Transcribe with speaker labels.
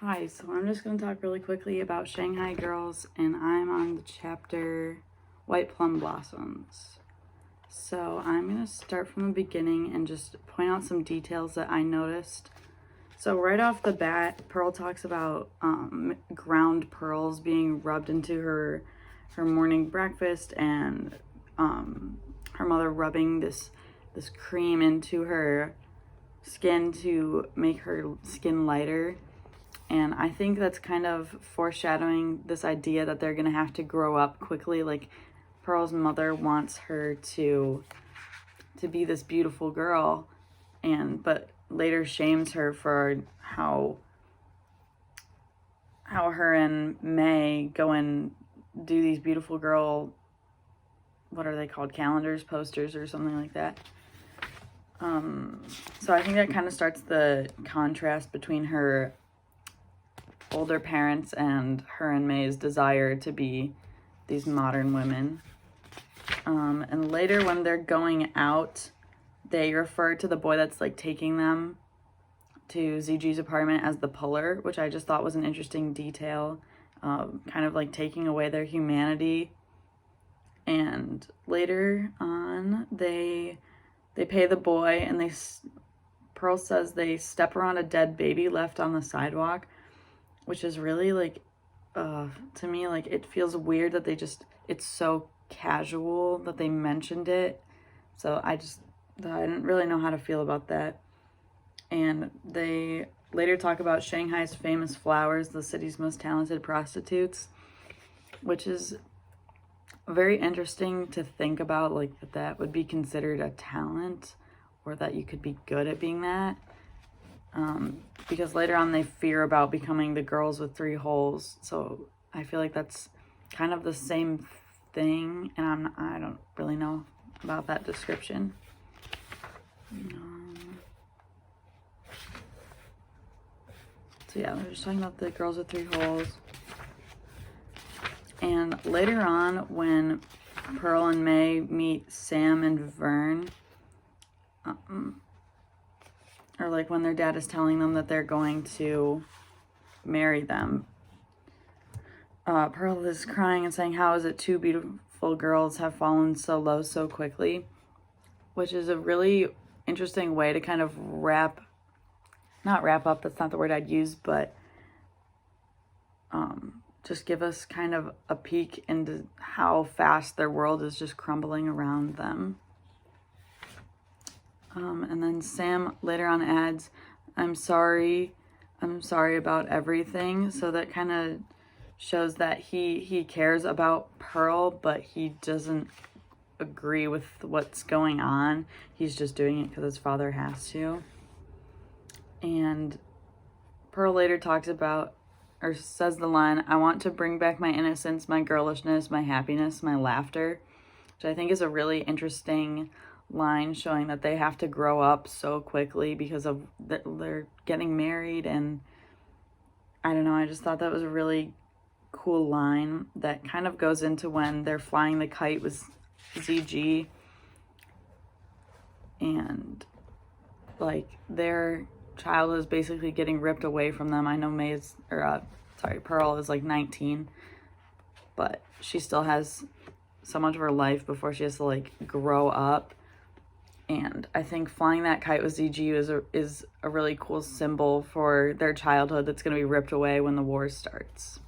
Speaker 1: Hi, so I'm just going to talk really quickly about Shanghai Girls, and I'm on the chapter White Plum Blossoms. So I'm going to start from the beginning and just point out some details that I noticed. So right off the bat, Pearl talks about ground pearls being rubbed into her morning breakfast, and her mother rubbing this cream into her skin to make her skin lighter. And I think that's kind of foreshadowing this idea that they're going to have to grow up quickly. Like, Pearl's mother wants her to be this beautiful girl, but later shames her for how her and May go and do these beautiful girl, what are they called, calendars, posters, or something like that. So I think that kind of starts the contrast between her older parents and her and May's desire to be these modern women. And later when they're going out, they refer to the boy that's like taking them to ZG's apartment as the puller, which I just thought was an interesting detail, kind of like taking away their humanity. And later on, they pay the boy, and Pearl says they step around a dead baby left on the sidewalk, which is really like, to me, like, it feels weird that it's so casual that they mentioned it. So I didn't really know how to feel about that. And they later talk about Shanghai's famous flowers, the city's most talented prostitutes, which is very interesting to think about, like, that would be considered a talent, or that you could be good at being that. Because later on they fear about becoming the girls with 3 holes. So I feel like that's kind of the same thing, and I don't really know about that description. So yeah, they're just talking about the girls with 3 holes. And later on, when Pearl and May meet Sam and Vern, or like when their dad is telling them that they're going to marry them, Pearl is crying and saying, "How is it 2 beautiful girls have fallen so low so quickly?" Which is a really interesting way to kind of not wrap up, that's not the word I'd use, but just give us kind of a peek into how fast their world is just crumbling around them. And then Sam later on adds, I'm sorry about everything." So that kind of shows that he cares about Pearl, but he doesn't agree with what's going on. He's just doing it because his father has to. And Pearl later talks about, or says the line, "I want to bring back my innocence, my girlishness, my happiness, my laughter," which I think is a really interesting line, showing that they have to grow up so quickly because of they're getting married. And I don't know, I just thought that was a really cool line that kind of goes into when they're flying the kite with ZG, and like their child is basically getting ripped away from them. I know Pearl is like 19, but she still has so much of her life before she has to like grow up. And I think flying that kite with ZG is a really cool symbol for their childhood that's going to be ripped away when the war starts.